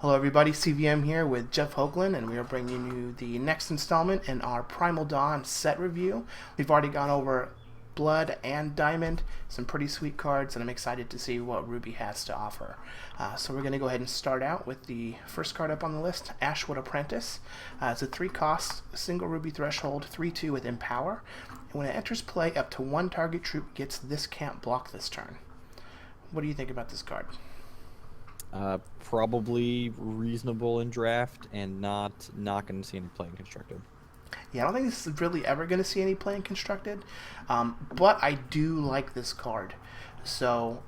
Hello everybody, CVM here with Jeff Hoogland, and we are bringing you the next installment in our Primal Dawn set review. We've already gone over Blood and Diamond, some pretty sweet cards, and I'm excited to see what Ruby has to offer. So we're going to go ahead and start out with the first card up on the list, Ashwood Apprentice. It's a 3-cost, single Ruby threshold, 3/2 with Empower. And when it enters play, up to one target troop gets this can't block this turn. What do you think about this card? Probably reasonable in draft and not going to see any playing constructed. Yeah, I don't think this is really ever going to see any playing constructed, but I do like this card. So,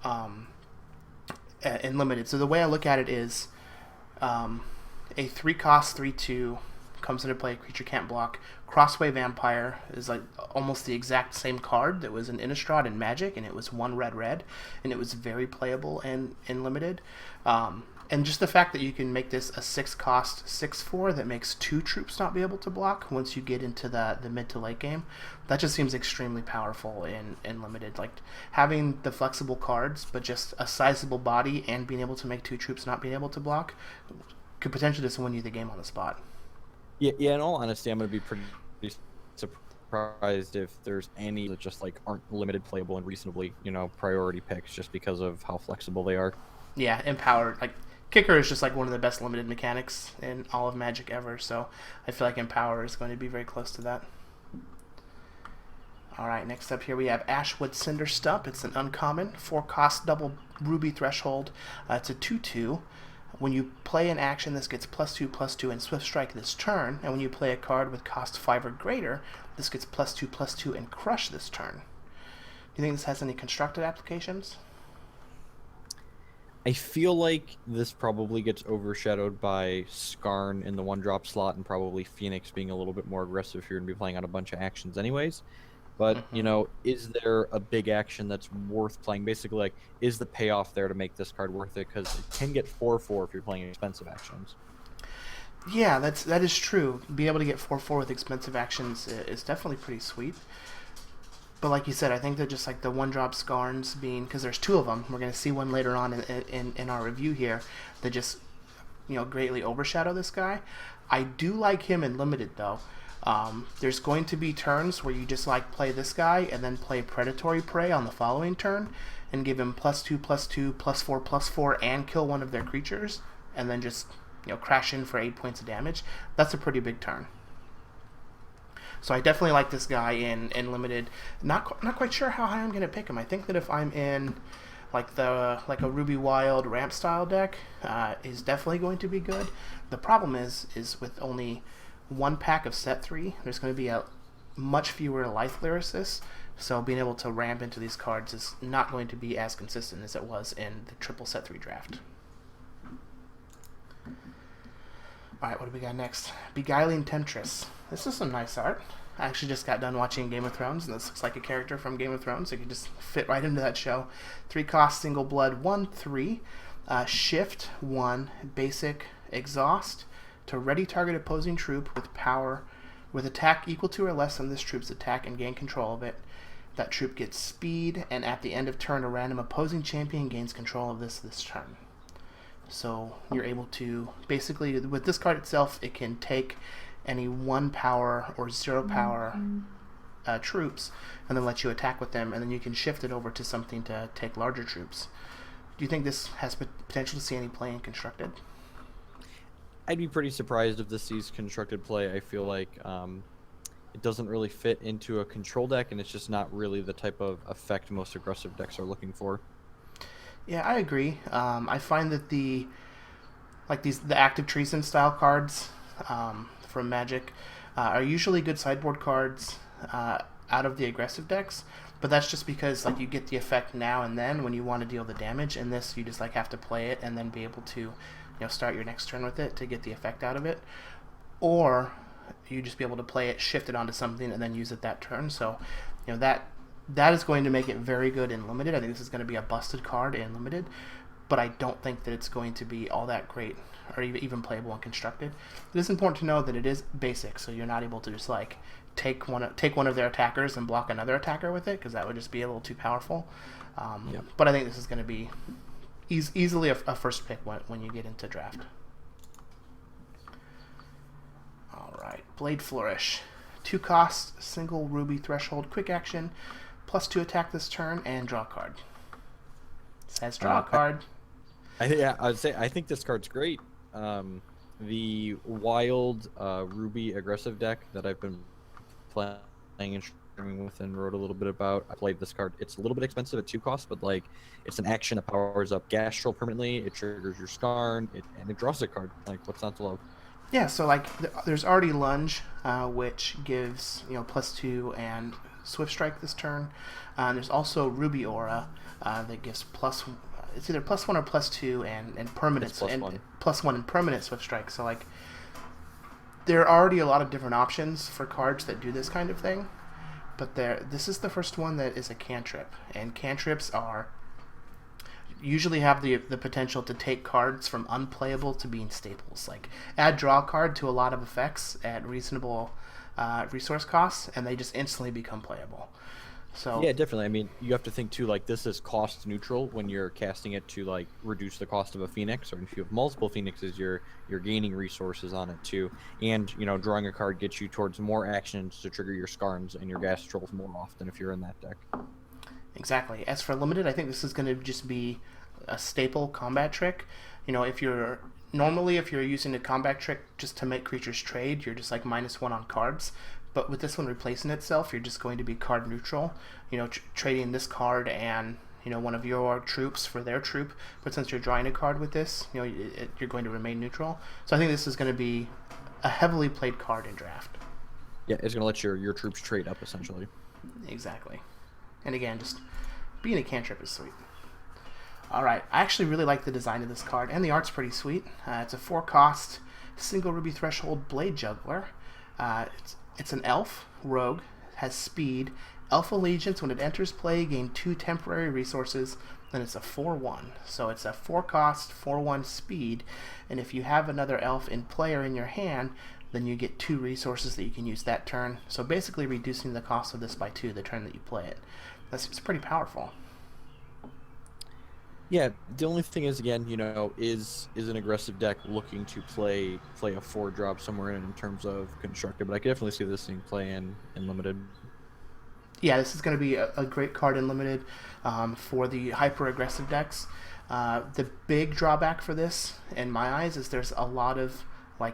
in limited. So the way I look at it is, a 3-cost 3/2 comes into play. Creature can't block. Crossway Vampire is like almost the exact same card that was in Innistrad and Magic, and it was 1 red, and it was very playable and in limited. And just the fact that you can make this a 6-cost 6/4 that makes 2 troops not be able to block once you get into the mid to late game, that just seems extremely powerful in limited. Like having the flexible cards, but just a sizable body and being able to make 2 troops not being able to block could potentially just win you the game on the spot. Yeah. In all honesty, I'm going to be pretty surprised if there's any that just like aren't limited playable and reasonably, priority picks just because of how flexible they are. Yeah, Empower, like Kicker is just like one of the best limited mechanics in all of Magic ever, so I feel like Empower is going to be very close to that. Alright, next up here we have Ashwood Cinderstump. It's an uncommon, 4-cost double Ruby threshold. It's a 2/2. When you play an action, this gets +2/+2 and Swift Strike this turn, and when you play a card with cost 5 or greater, this gets +2/+2 and Crush this turn. Do you think this has any constructed applications? I feel like this probably gets overshadowed by Scarn in the 1-drop slot and probably Phoenix being a little bit more aggressive if you're going to be playing on a bunch of actions anyways. But, is there a big action that's worth playing? Basically, like, is the payoff there to make this card worth it? Because it can get 4/4 if you're playing expensive actions. Yeah, that is true. Being able to get 4/4 with expensive actions is definitely pretty sweet. But like you said, I think that just like the 1-drop Scarns being, because there's 2 of them, we're going to see one later on in our review here, that just greatly overshadow this guy. I do like him in limited though. There's going to be turns where you just like play this guy and then play Predatory Prey on the following turn and give him +2/+2, +4/+4, and kill one of their creatures, and then just crash in for 8 points of damage. That's a pretty big turn. So I definitely like this guy in limited. Not quite sure how high I'm going to pick him. I think that if I'm in like a Ruby Wild ramp style deck, is definitely going to be good. The problem is with only 1 pack of set 3, there's going to be a much fewer life lyricists. So being able to ramp into these cards is not going to be as consistent as it was in the triple set 3 draft. Alright, what do we got next? Beguiling Temptress. This is some nice art. I actually just got done watching Game of Thrones, and this looks like a character from Game of Thrones, so you can just fit right into that show. 3-cost, single blood, 1/3. Shift 1, basic, exhaust, to ready target opposing troop with power, with attack equal to or less than this troop's attack and gain control of it. That troop gets speed, and at the end of turn, a random opposing champion gains control of this turn. So you're able to, basically, with this card itself, it can take any 1 power or 0 power troops and then let you attack with them, and then you can shift it over to something to take larger troops. Do you think this has potential to see any play in constructed? I'd be pretty surprised if this sees constructed play. I feel like it doesn't really fit into a control deck, and it's just not really the type of effect most aggressive decks are looking for. Yeah, I agree. I find that the active treason style cards from Magic are usually good sideboard cards out of the aggressive decks, but that's just because like you get the effect now and then when you want to deal the damage. In this, you just like have to play it and then be able to start your next turn with it to get the effect out of it, or you just be able to play it, shift it onto something, and then use it that turn. So that is going to make it very good in limited. I think this is going to be a busted card in limited, but I don't think that it's going to be all that great or even playable and constructed. It is important to know that it is basic, so you're not able to just like take one of their attackers and block another attacker with it, because that would just be a little too powerful. Yep. But I think this is going to be easily a first pick when you get into draft. Alright, Blade Flourish. 2 cost, single ruby threshold, quick action, +2 attack this turn, and draw a card. Says draw a card. I'd say I think this card's great. The wild ruby aggressive deck that I've been playing and streaming with and wrote a little bit about. I played this card. It's a little bit expensive at 2 costs, but like it's an action that powers up Gastral permanently. It triggers your Scarn, and it draws a card. Like, what's not to love? Yeah, so like there's already Lunge, which gives +2 and Swift Strike this turn. There's also Ruby Aura that gives it's either +1 or +2 and permanent +1 and permanent Swift Strike. So like there are already a lot of different options for cards that do this kind of thing, but this is the first one that is a cantrip, and cantrips usually have the potential to take cards from unplayable to being staples. Like add draw card to a lot of effects at reasonable resource costs, and they just instantly become playable. So yeah, definitely. I mean, you have to think too, like, this is cost neutral when you're casting it to like reduce the cost of a Phoenix, or if you have multiple Phoenixes, you're gaining resources on it too. And drawing a card gets you towards more actions to trigger your Scarns and your Gas Trolls more often if you're in that deck. Exactly. As for limited, I think this is going to just be a staple combat trick. If you're using a combat trick just to make creatures trade, you're just like -1 on cards. But with this one replacing itself, you're just going to be card neutral. Trading this card and one of your troops for their troop. But since you're drawing a card with this, you're going to remain neutral. So I think this is going to be a heavily played card in draft. Yeah, it's going to let your troops trade up essentially. Exactly. And again, just being a cantrip is sweet. Alright, I actually really like the design of this card, and the art's pretty sweet. It's a 4 cost, single ruby threshold Blade Juggler. It's an elf, rogue, has speed, elf allegiance. When it enters play, gain 2 temporary resources, then it's a 4/1. So it's a 4 cost, 4/1 speed, and if you have another elf in play or in your hand, then you get 2 resources that you can use that turn. So basically reducing the cost of this by 2 the turn that you play it. It's pretty powerful. Yeah, the only thing is, again, is an aggressive deck looking to play a 4-drop somewhere in terms of constructed, but I could definitely see this thing play in limited. Yeah, this is going to be a great card in limited for the hyper-aggressive decks. The big drawback for this, in my eyes, is there's a lot of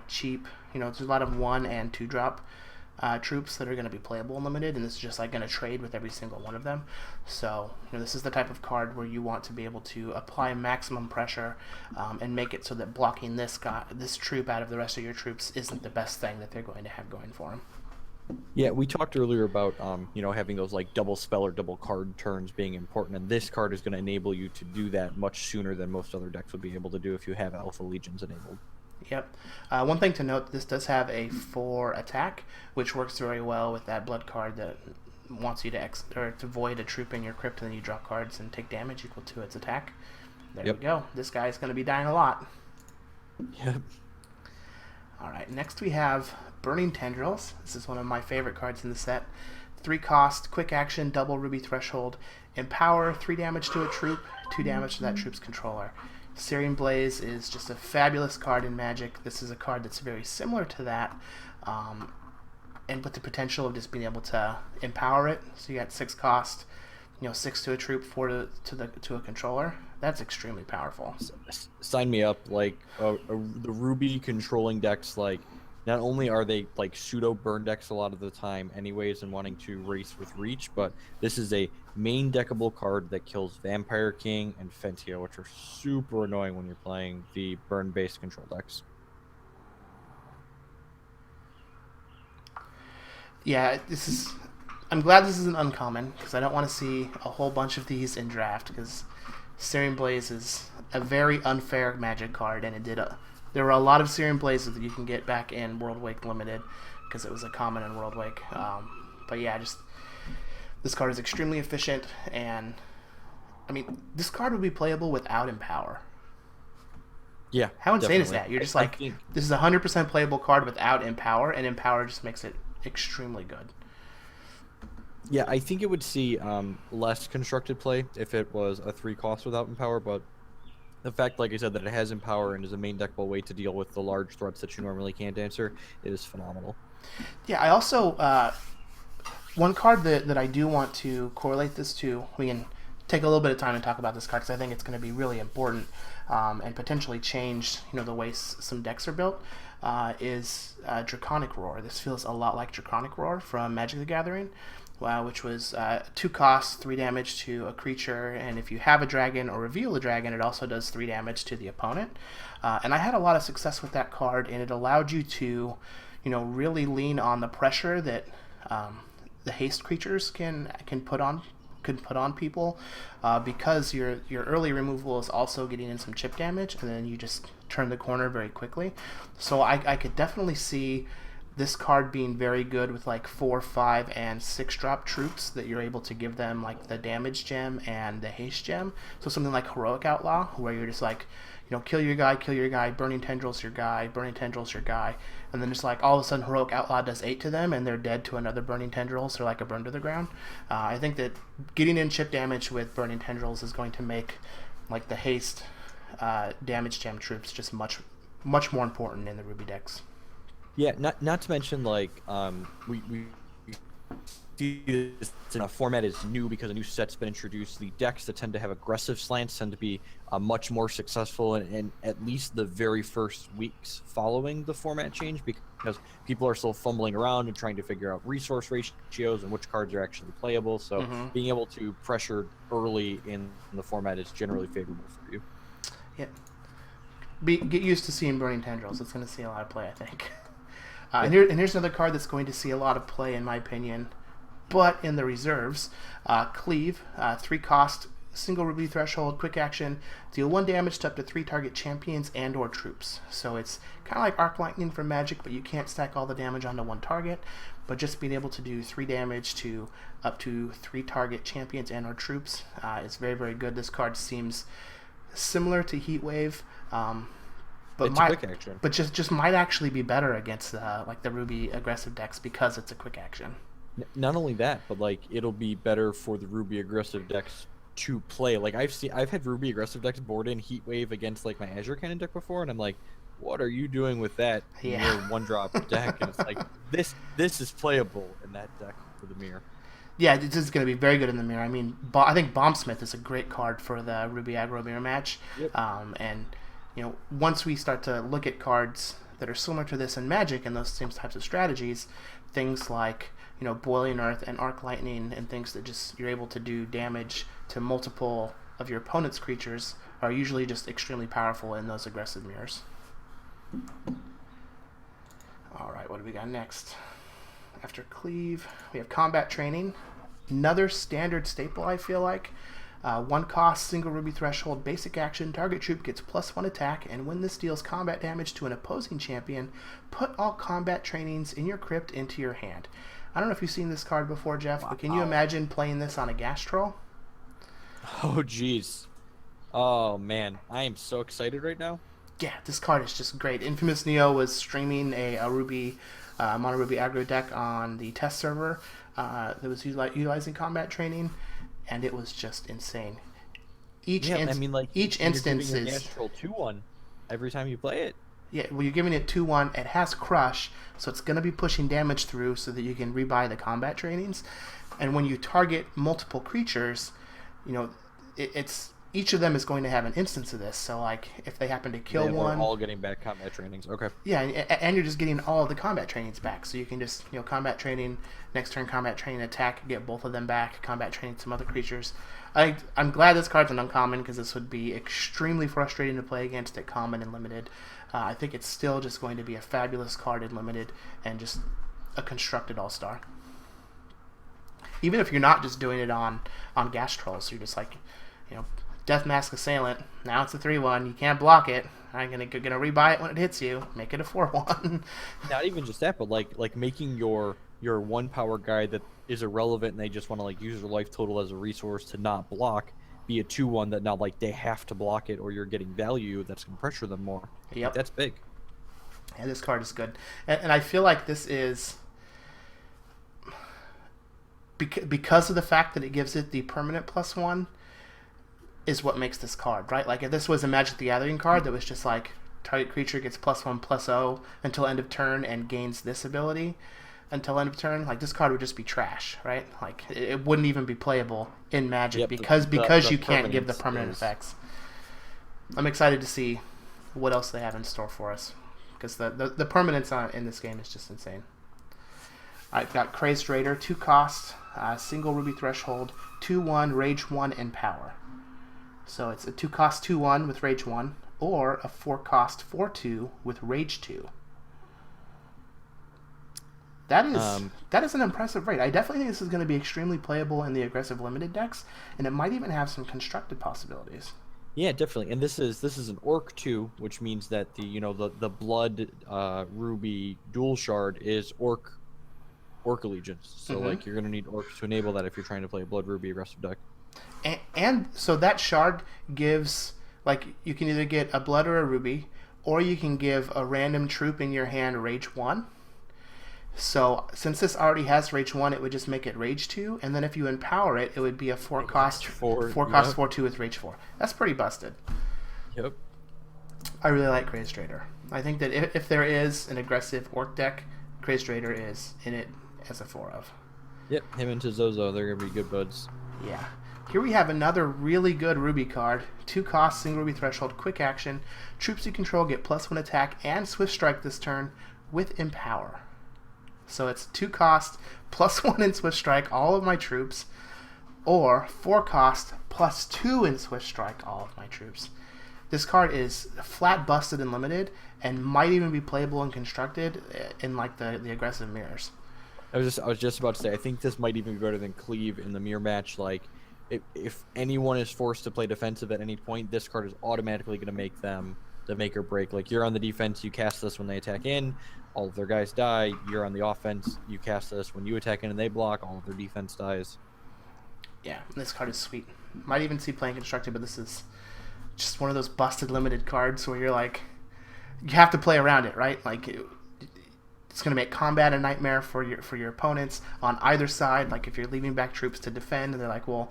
cheap, there's a lot of 1 and 2 drop troops that are going to be playable in limited, and this is just going to trade with every single one of them. So this is the type of card where you want to be able to apply maximum pressure and make it so that blocking this troop out of the rest of your troops isn't the best thing that they're going to have going for them. Yeah, we talked earlier about having those double spell or double card turns being important, and this card is going to enable you to do that much sooner than most other decks would be able to do if you have Alpha Legions enabled. Yep. One thing to note, this does have a 4 attack, which works very well with that blood card that wants you to void a troop in your crypt, and then you draw cards and take damage equal to its attack. There we go. This guy is going to be dying a lot. Yep. Alright, next we have Burning Tendrils. This is one of my favorite cards in the set. 3 cost, quick action, double ruby threshold, empower, 3 damage to a troop, 2 damage to that troop's controller. Searing Blaze is just a fabulous card in Magic. This is a card that's very similar to that, and with the potential of just being able to empower it. So you got 6 cost, 6 to a troop, 4 to a controller. That's extremely powerful. Sign me up. The Ruby controlling decks, not only are they pseudo burn decks a lot of the time anyways and wanting to race with reach, but this is a main deckable card that kills Vampire King and Fentia, which are super annoying when you're playing the burn based control decks. Yeah, I'm glad this is an uncommon, because I don't want to see a whole bunch of these in draft, because Searing Blaze is a very unfair Magic card, and there were a lot of Searing Blazes that you can get back in World Wake Limited, because it was a common in World Wake. But yeah, this card is extremely efficient, and this card would be playable without Empower. Yeah, how insane definitely. Is that? You're just this is a 100% playable card without Empower, and Empower just makes it extremely good. Yeah, I think it would see less constructed play if it was a 3 cost without Empower, but The fact, like I said, that it has Empower and is a main deckable way to deal with the large threats that you normally can't answer is phenomenal. Yeah, I also one card that I do want to correlate this to. We can take a little bit of time and talk about this card because I think it's going to be really important and potentially change the way some decks are built. Is Draconic Roar. This feels a lot like Draconic Roar from Magic the Gathering, which was 2 costs, 3 damage to a creature, and if you have a dragon or reveal a dragon, it also does 3 damage to the opponent. And I had a lot of success with that card, and it allowed you to, really lean on the pressure that the haste creatures can put on people, because your early removal is also getting in some chip damage, and then you just turn the corner very quickly. So I could definitely see this card being very good with like 4, 5, and 6 drop troops that you're able to give them like the damage gem and the haste gem. So something like Heroic Outlaw, where you're just like, kill your guy, Burning Tendrils your guy, and then just like all of a sudden Heroic Outlaw does 8 to them and they're dead to another Burning Tendrils or like a burn to the ground. I think that getting in chip damage with Burning Tendrils is going to make like the haste damage gem troops just much more important in the Ruby decks. Yeah, not to mention like we see this format is new because a new set's been introduced. The decks that tend to have aggressive slants tend to be much more successful in at least the very first weeks following the format change, because people are still fumbling around and trying to figure out resource ratios and which cards are actually playable. So being able to pressure early in the format is generally favorable for you. Yeah. Get used to seeing Burning Tendrils. It's going to see a lot of play, I think. And here's another card that's going to see a lot of play, in my opinion, but in the reserves. Cleave, 3 cost, single Ruby threshold, quick action, deal 1 damage to up to 3 target champions and or troops. So it's kind of like Arc Lightning from Magic, but you can't stack all the damage onto one target. But just being able to do 3 damage to up to 3 target champions and or troops is very, very good. This card seems similar to Heatwave. But it's a quick action. But just might actually be better against like the Ruby aggressive decks because it's a quick action. Not only that, but like it'll be better for the Ruby aggressive decks to play. Like I've had Ruby aggressive decks board in Heatwave against like my Azure Cannon deck before, and I'm like, what are you doing with that in your 1-drop deck? And it's like this is playable in that deck for the mirror. Yeah, this is going to be very good in the mirror. I mean, I think Bombsmith is a great card for the Ruby aggro mirror match. Yep. And once we start to look at cards that are similar to this in Magic and those same types of strategies, things like Boiling Earth and Arc Lightning and things that just you're able to do damage to multiple of your opponent's creatures are usually just extremely powerful in those aggressive mirrors. All right, what do we got next? After Cleave, we have Combat Training. Another standard staple, I feel like. 1 cost, single Ruby threshold, basic action, target troop gets +1 attack, and when this deals combat damage to an opposing champion, put all combat trainings in your crypt into your hand. I don't know if you've seen this card before, Jeff, but can you imagine playing this on a Gas Troll? Oh, jeez. Oh, man. I am so excited right now. Yeah, this card is just great. Infamous Neo was streaming a Ruby, Mono Ruby aggro deck on the test server that was utilizing combat training, and it was just insane. Each instance is Gas Troll 2-1 every time you play it. Yeah, well, you're giving it 2-1. It has Crush, so it's going to be pushing damage through so that you can rebuy the combat trainings. And when you target multiple creatures, it's each of them is going to have an instance of this. So, like, if they happen to kill one, all getting back combat trainings. Okay. Yeah, and you're just getting all of the combat trainings back. So you can just combat training, next turn combat training attack, get both of them back. Combat training some other creatures. I'm glad this card's an uncommon because this would be extremely frustrating to play against at common and limited. I think it's still just going to be a fabulous card in limited and just a constructed all-star. Even if you're not just doing it on Gas Trolls, you're just like, Death Mask Assailant. Now it's a 3-1. You can't block it. I'm gonna rebuy it when it hits you. Make it a 4-1. Not even just that, but like making your 1 power guy that is irrelevant and they just want to like use their life total as a resource to not block, be a 2-1 that now like they have to block it or you're getting value that's gonna pressure them more. Yep, that's big. And this card is good, and I feel like this is because of the fact that it gives it the permanent +1. is what makes this card, right? Like if this was a Magic the Gathering card that was just like target creature gets +1/+0 until end of turn and gains this ability until end of turn, like this card would just be trash, right? Like it wouldn't even be playable in Magic Yep, because the you can't give the permanence permanent is- effects. I'm excited to see what else they have in store for us because the permanence in this game is just insane. I've got Crazed Raider, 2 cost, single ruby threshold, 2/1, rage 1, and power. So it's a 2 cost 2/1 with rage 1, or a 4 cost 4/2 with rage 2. That is an impressive rate. I definitely think this is going to be extremely playable in the aggressive limited decks, and it might even have some constructed possibilities. Yeah, definitely. And this is an orc too, which means that the blood ruby dual shard is orc allegiance. So like you're gonna need orcs to enable that if you're trying to play a blood ruby aggressive deck. And so that shard gives, like, you can either get a blood or a ruby, or you can give a random troop in your hand rage 1. So since this already has rage 1, it would just make it rage 2, and then if you empower it, it would be a 4 cost 4/2 with rage 4. That's pretty busted. Yep. I really like Crazed Raider. I think that if there is an aggressive orc deck, Crazed Raider is in it as a 4 of. Yep, him and Tizozo, they're gonna be good buds. Yeah. Here we have another really good ruby card. 2 cost, single ruby threshold, quick action. Troops you control get +1 attack and swift strike this turn with empower. So it's 2 cost, +1 in swift strike, all of my troops, or 4 cost, +2 in swift strike, all of my troops. This card is flat busted and limited, and might even be playable and constructed in like the aggressive mirrors. I was just about to say, I think this might even be better than Cleave in the mirror match. Like, if anyone is forced to play defensive at any point, this card is automatically going to make them the make or break. Like, you're on the defense, you cast this when they attack in, all of their guys die. You're on the offense, you cast this when you attack in and they block, all of their defense dies. Yeah, this card is sweet. Might even see playing constructed, but this is just one of those busted limited cards where you're like, you have to play around it, right? Like, it's going to make combat a nightmare for your opponents on either side. Like if you're leaving back troops to defend, and they're like, well,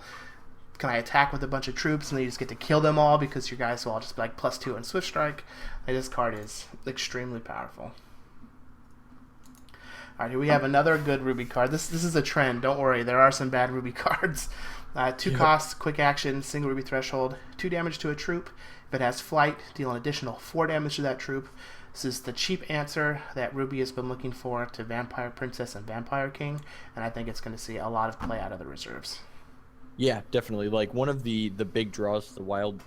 can I attack with a bunch of troops, and then you just get to kill them all because your guys will all just be like +2 in swift strike. Like, this card is extremely powerful. All right, here we have another good ruby card. This is a trend. Don't worry, there are some bad ruby cards. 2 costs, quick action, single ruby threshold, 2 damage to a troop. If it has flight, deal an additional 4 damage to that troop. This is the cheap answer that Ruby has been looking for to Vampire Princess and Vampire King, and I think it's going to see a lot of play out of the reserves. Yeah, definitely. Like, one of the big draws to the wild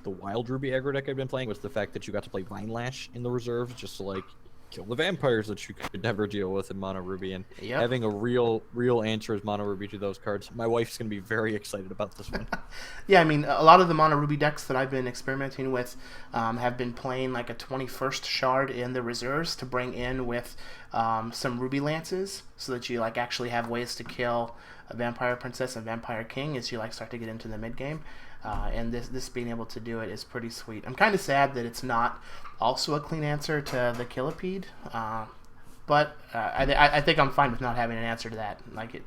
Ruby aggro deck I've been playing was the fact that you got to play Vine Lash in the reserves just to, like, kill the vampires that you could never deal with in Mono Ruby, and having a real answer as Mono Ruby to those cards. My wife's going to be very excited about this one. Yeah, I mean, a lot of the Mono Ruby decks that I've been experimenting with have been playing like a 21st shard in the reserves to bring in with some Ruby Lances, so that you like actually have ways to kill a Vampire Princess and Vampire King as you like start to get into the mid game. And this being able to do it is pretty sweet. I'm kind of sad that it's not also a clean answer to the Killipede, but I think I'm fine with not having an answer to that. Like,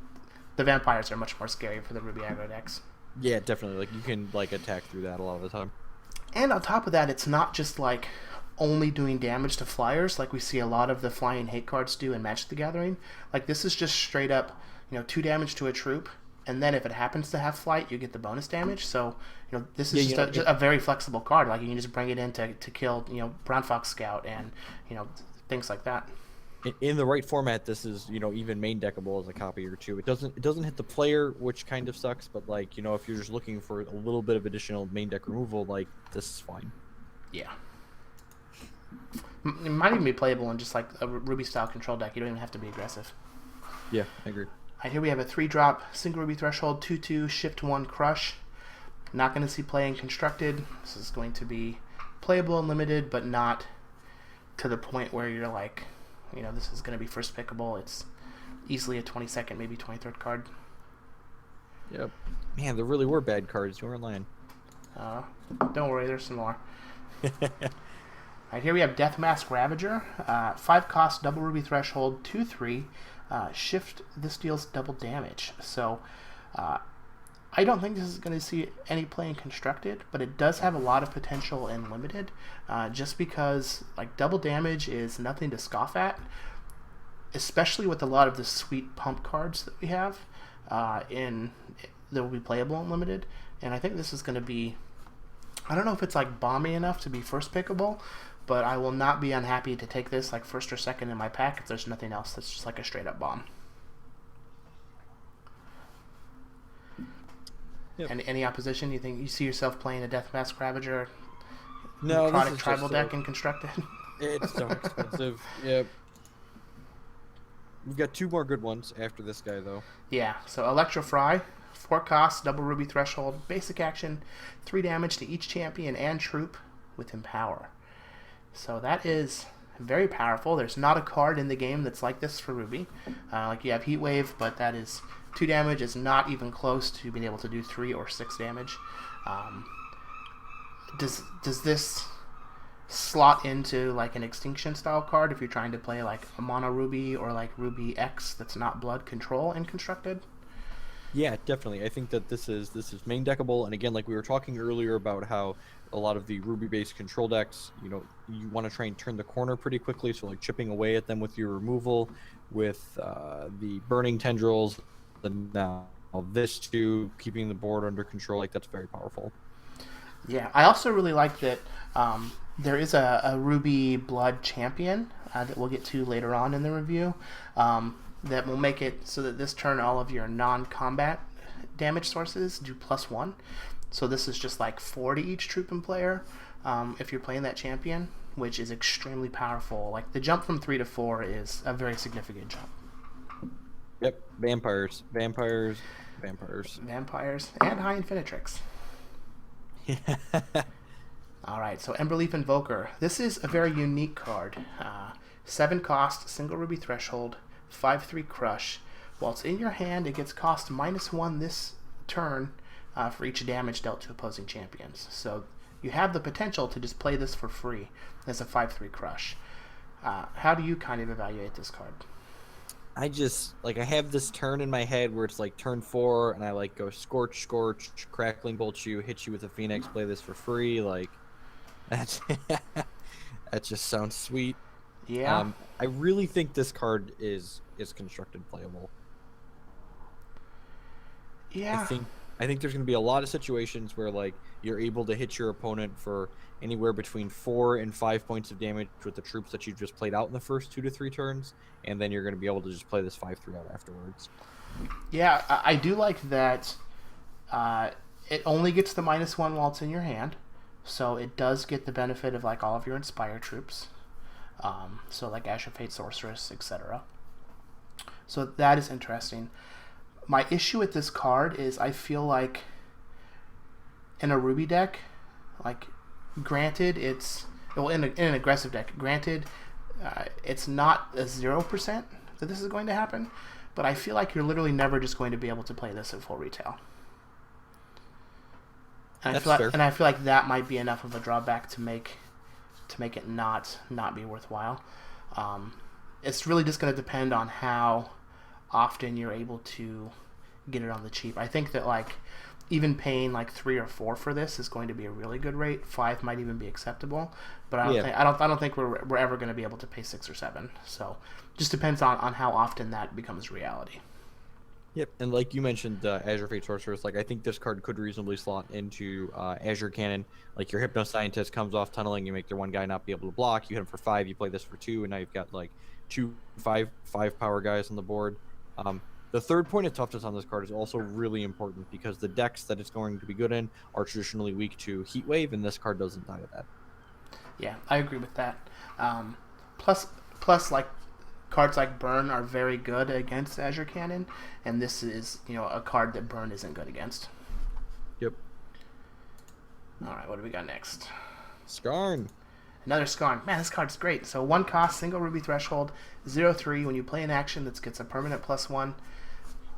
the vampires are much more scary for the Ruby aggro decks. Yeah, definitely. Like, you can like attack through that a lot of the time. And on top of that, it's not just like only doing damage to flyers like we see a lot of the flying hate cards do in Magic the Gathering. Like, this is just straight up, 2 damage to a troop. And then if it happens to have flight, you get the bonus damage. So, this is just a very flexible card. Like, you can just bring it in to kill, Brown Fox Scout and, things like that. In the right format, this is, even main deckable as a copy or two. It doesn't hit the player, which kind of sucks. But, like, if you're just looking for a little bit of additional main deck removal, like, this is fine. Yeah. It might even be playable in just, like, a Ruby-style control deck. You don't even have to be aggressive. Yeah, I agree. Right, here we have a 3-drop, single ruby threshold, 2/2, shift 1, crush. Not going to see play in constructed. This is going to be playable and limited, but not to the point where you're like, this is going to be first pickable. It's easily a 22nd, maybe 23rd card. Yep. Man, there really were bad cards. You weren't lying. Don't worry, there's some more. Right, here we have Death Mask Ravager, 5 cost, double ruby threshold, 2/3. Shift, this deals double damage. So I don't think this is going to see any play in Constructed, but it does have a lot of potential in Limited, just because like double damage is nothing to scoff at, especially with a lot of the sweet pump cards that we have in that will be playable in Limited. And I think this is going to be, I don't know if it's like bomby enough to be first pickable, but I will not be unhappy to take this like first or second in my pack if there's nothing else that's just like a straight up bomb. Yep. And any opposition? You think you see yourself playing a Deathmask Ravager? No, Necrotic this is Tribal just deck in Constructed? It's so expensive. Yep. We've got 2 more good ones after this guy, though. Yeah, so Electrofry, 4 costs, double ruby threshold, basic action, 3 damage to each champion and troop with Empower. So that is very powerful. There's not a card in the game that's like this for Ruby. Like you have Heatwave, but that is 2 damage. Is not even close to being able to do 3 or 6 damage. Does this slot into like an Extinction style card if you're trying to play like a Mono Ruby or like Ruby X that's not Blood Control in Constructed? Yeah, definitely. I think that this is main deckable, and again, like we were talking earlier about how a lot of the Ruby-based control decks, you know, you want to try and turn the corner pretty quickly, so like chipping away at them with your removal, with the burning tendrils, and now this too, keeping the board under control, like that's very powerful. Yeah, I also really like that there is a Ruby Blood champion that we'll get to later on in the review that will make it so that this turn all of your non-combat damage sources do +1. So this is just like 4 to each troop and player if you're playing that champion, which is extremely powerful. Like the jump from 3 to 4 is a very significant jump. Yep, vampires, and High Infinitrix. All right, so Emberleaf Invoker. This is a very unique card. 7 cost, single ruby threshold, 5/3 crush. While it's in your hand, it gets cost -1 this turn for each damage dealt to opposing champions. So you have the potential to just play this for free as a 5/3 crush. How do you kind of evaluate this card? I just, like, I have this turn in my head where it's like turn 4, and I like go Scorch, Crackling Bolt you, hit you with a Phoenix, play this for free. Like, that's that just sounds sweet. Yeah. I really think this card is constructed playable. Yeah. I think there's going to be a lot of situations where like you're able to hit your opponent for anywhere between 4 and 5 points of damage with the troops that you've just played out in the first 2 to 3 turns, and then you're going to be able to just play this 5/3 out afterwards. Yeah, I do like that. It only gets the -1 while it's in your hand, so it does get the benefit of like all of your Inspire troops. So like Asher Fate Sorceress, etc. So that is interesting. My issue with this card is I feel like in a Ruby deck, like granted it's in an aggressive deck, granted it's not a 0% that this is going to happen, but I feel like you're literally never just going to be able to play this at full retail. And That's I feel fair. like, and I feel like that might be enough of a drawback to make it not be worthwhile. It's really just going to depend on how often you're able to get it on the cheap. I think that like even paying like 3 or 4 for this is going to be a really good rate. 5 might even be acceptable, but I don't think we're ever going to be able to pay 6 or 7. So just depends on how often that becomes reality. Yep, and like you mentioned, Azure Fate Sorceress, like I think this card could reasonably slot into Azure Cannon. Like your Hypno Scientist comes off tunneling, you make their one guy not be able to block, you hit him for 5, you play this for 2, and now you've got like 2 5 power guys on the board. The third point of toughness on this card is also really important because the decks that it's going to be good in are traditionally weak to Heat Wave, and this card doesn't die to that. Yeah, I agree with that. Plus, like cards like Burn are very good against Azure Cannon, and this is a card that Burn isn't good against. Yep. All right, what do we got next? Scarn. Another Scarn. Man, this card's great. So 1 cost, single ruby threshold, 0/3. When you play an action that gets a permanent +1,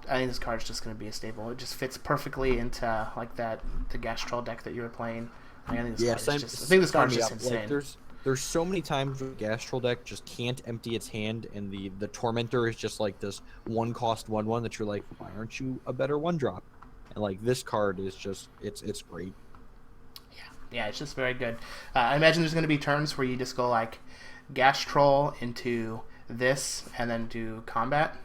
I think this card's just going to be a staple. It just fits perfectly into like the Gastrol deck that you were playing. I think this card's just insane. Like, there's so many times where the Gastrol deck just can't empty its hand, and the Tormentor is just like this 1 cost 1/1 that you're like, why aren't you a better 1-drop? And like this card is just it's great. Yeah, it's just very good. I imagine there's going to be turns where you just go like Gas Troll into this and then do combat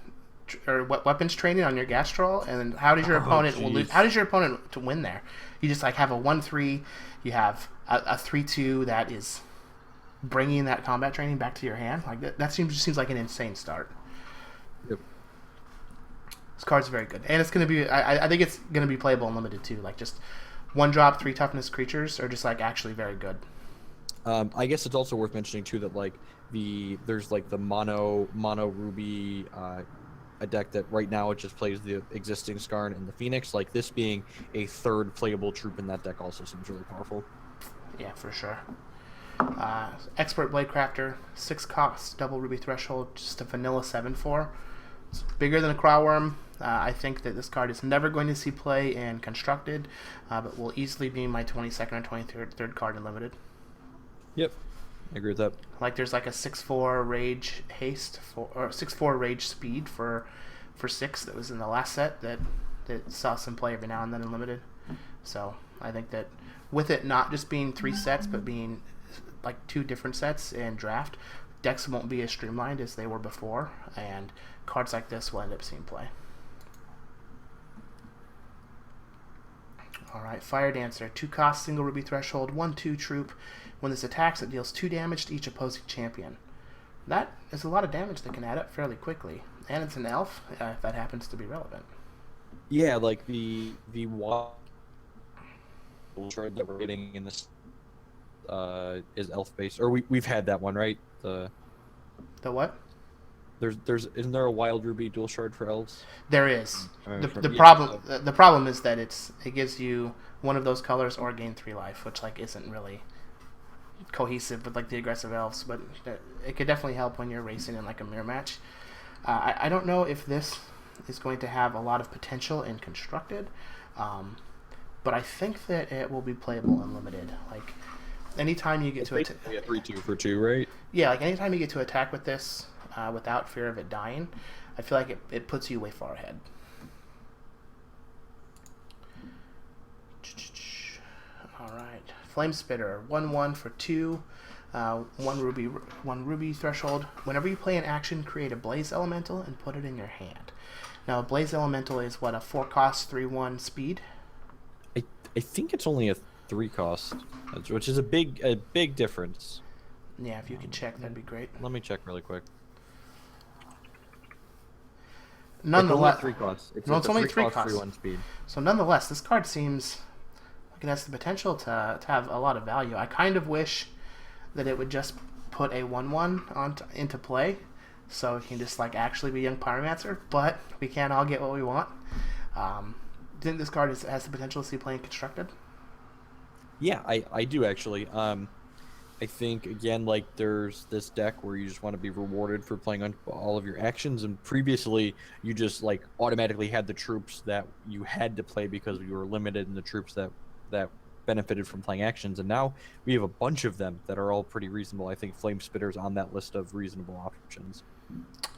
or weapons training on your Gas Troll, and then how does your opponent lose? How does your opponent to win there? You just like have a 1/3, you have a 3/2 that is bringing that combat training back to your hand. Like that seems like an insane start. Yep. This card's very good, and it's going to be. I think it's going to be playable in limited too. Like just 1-drop 3 toughness creatures are just like actually very good. I guess it's also worth mentioning too that like there's like the mono ruby a deck that right now it just plays the existing Scarn and the Phoenix. Like this being a third playable troop in that deck also seems really powerful. Yeah, for sure. Expert Bladecrafter, 6 cost, double ruby threshold, just a vanilla 7/4. It's bigger than a Crawworm. I think that this card is never going to see play in Constructed, but will easily be my 22nd or 23rd card in Limited. Yep, I agree with that. Like there's like a 6/4 Rage Haste or 6/4 Rage Speed for 6 that was in the last set that saw some play every now and then in Limited. So I think that with it not just being 3 sets but being like 2 different sets in Draft, decks won't be as streamlined as they were before, and cards like this will end up seeing play. Alright, Fire Dancer, 2 cost, single ruby threshold, 1/2 troop. When this attacks, it deals 2 damage to each opposing champion. That is a lot of damage that can add up fairly quickly, and it's an elf, if that happens to be relevant. Yeah, like the wild that we're getting in this is elf based, or we've had that one, right? The what? Isn't there a wild ruby dual shard for elves? There is. The problem is that it gives you one of those colors or gain 3 life, which like isn't really cohesive with like the aggressive elves, but it could definitely help when you're racing in like a mirror match. I don't know if this is going to have a lot of potential in Constructed, but I think that it will be playable in Limited. Like anytime you get to attack, 3/2 for 2, right? Yeah, like anytime you get to attack with this without fear of it dying, I feel like it puts you way far ahead. Alright. Flame Spitter, 1/1 for 2, 1 ruby threshold. Whenever you play an action, create a Blaze Elemental and put it in your hand. Now, a Blaze Elemental is what, a 4 cost, 3/1 speed? I think it's only a 3 cost, which is a big difference. Yeah, if you could check, that'd be great. Let me check really quick. Nonetheless, it's only 3 costs. It's only 3 costs. 3/1 speed. So nonetheless, this card seems like it has the potential to have a lot of value. I kind of wish that it would just put a 1/1 into play, so it can just like actually be Young Pyromancer. But we can't all get what we want. Do you think this card has the potential to see playing Constructed? Yeah, I do actually. I think again, like there's this deck where you just want to be rewarded for playing on all of your actions, and previously you just like automatically had the troops that you had to play because you were limited in the troops that benefited from playing actions, and now we have a bunch of them that are all pretty reasonable. I think Flame Spitter's on that list of reasonable options.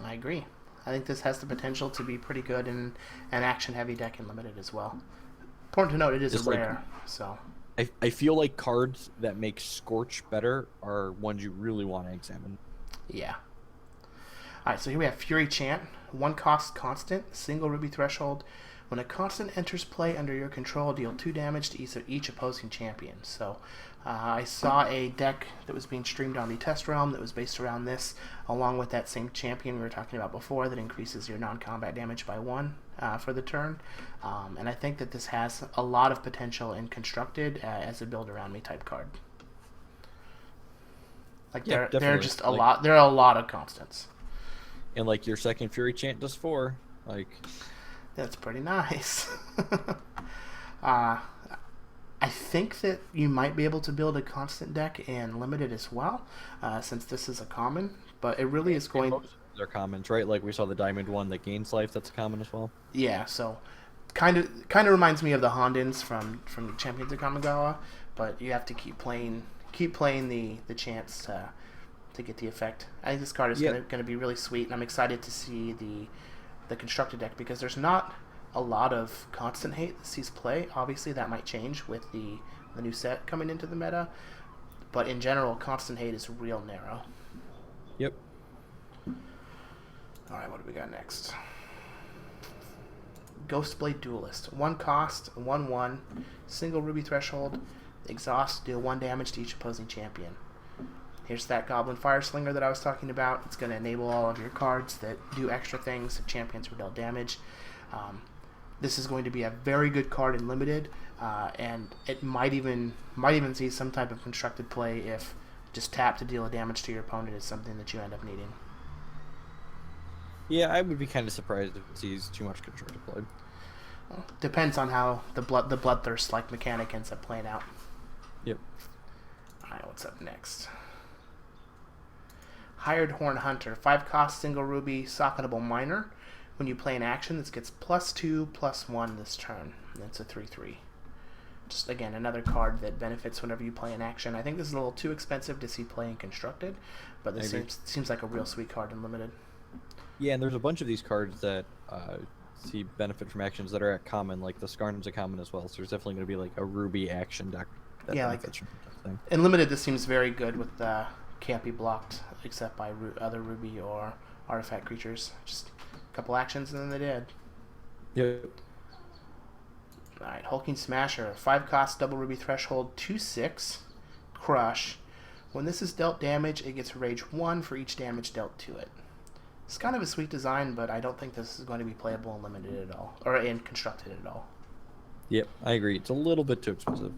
I agree. I think this has the potential to be pretty good in an action-heavy deck in Limited as well. Important to note, it is Just rare, so... I feel like cards that make Scorch better are ones you really want to examine. Yeah. Alright, so here we have Fury Chant. 1 cost constant, single ruby threshold. When a constant enters play under your control, deal 2 damage to each opposing champion. So I saw a deck that was being streamed on the Test Realm that was based around this, along with that same champion we were talking about before that increases your non-combat damage by 1 for the turn. And I think that this has a lot of potential in Constructed as a build around me type card. Like there are just a lot. There are a lot of constants. And like your second Fury Chant does 4. Like that's pretty nice. I think that you might be able to build a constant deck in Limited as well, since this is a common. But it really is going. They're commons, right? Like we saw the Diamond one that gains life. That's a common as well. Yeah. So, kind of reminds me of the Hondens from Champions of Kamigawa, but you have to keep playing the chance to get the effect. I think this card is going to be really sweet, and I'm excited to see the Constructed deck because there's not a lot of constant hate that sees play. Obviously, that might change with the new set coming into the meta, but in general, constant hate is real narrow. Yep. All right, what do we got next? Ghostblade Dualist. 1 cost, 1/1, single ruby threshold, exhaust, deal 1 damage to each opposing champion. Here's that Goblin Fireslinger that I was talking about. It's going to enable all of your cards that do extra things if champions were dealt damage. This is going to be a very good card in Limited, and it might even see some type of constructed play if just tap to deal a damage to your opponent is something that you end up needing. Yeah, I would be kind of surprised if it sees too much constructed play. Well, depends on how the bloodthirst like mechanic ends up playing out. Yep. Alright, what's up next? Hired Horn Hunter. 5 cost, single ruby, socketable miner. When you play an action, this gets +2/+1 this turn. That's a 3/3. Just, again, another card that benefits whenever you play an action. I think this is a little too expensive to see play in Constructed, but this seems like a real sweet card in Limited. Yeah, and there's a bunch of these cards that see benefit from actions that are at common, like the Scarn's a common as well, so there's definitely going to be like a Ruby action deck that benefits from that thing. In Limited, this seems very good with can't be blocked except by other Ruby or artifact creatures. Just a couple actions and then they did. Yep. Alright, Hulking Smasher. 5 cost, double ruby threshold, 2/6, crush. When this is dealt damage, it gets rage 1 for each damage dealt to it. It's kind of a sweet design, but I don't think this is going to be playable in Limited at all, or in Constructed at all. Yep, I agree. It's a little bit too expensive.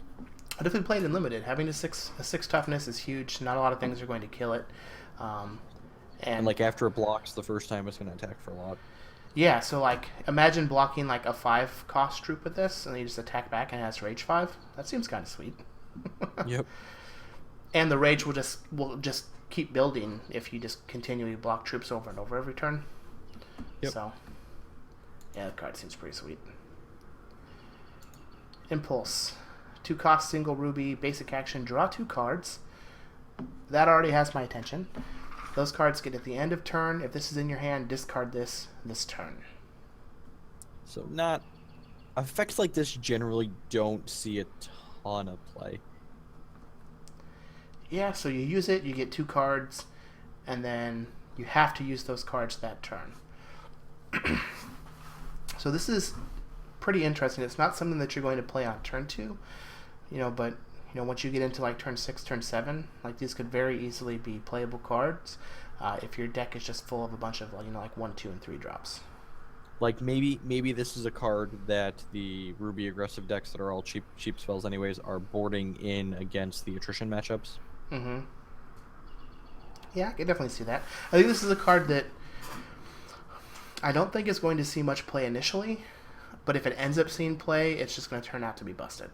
But if we played in Limited, having a 6 toughness is huge. Not a lot of things are going to kill it. And like after it blocks the first time, it's going to attack for a lot. Yeah, so like imagine blocking like a 5 cost troop with this, and you just attack back and it has rage 5. That seems kind of sweet. Yep. And the rage will just keep building if you just continually block troops over and over every turn. Yep. So yeah, the card seems pretty sweet. Impulse. 2 cost, single ruby, basic action, draw 2 cards. That already has my attention. Those cards get at the end of turn. If this is in your hand, discard this turn. So not... Effects like this generally don't see a ton of play. Yeah, so you use it, you get 2 cards, and then you have to use those cards that turn. So this is pretty interesting. It's not something that you're going to play on turn 2, but once you get into like turn 6, turn 7, like these could very easily be playable cards if your deck is just full of a bunch of like 1, 2, and 3 drops. Like maybe this is a card that the Ruby aggressive decks that are all cheap spells anyways are boarding in against the attrition matchups. Mm-hmm. Yeah, I can definitely see that. I think this is a card that I don't think is going to see much play initially, but if it ends up seeing play, it's just going to turn out to be busted.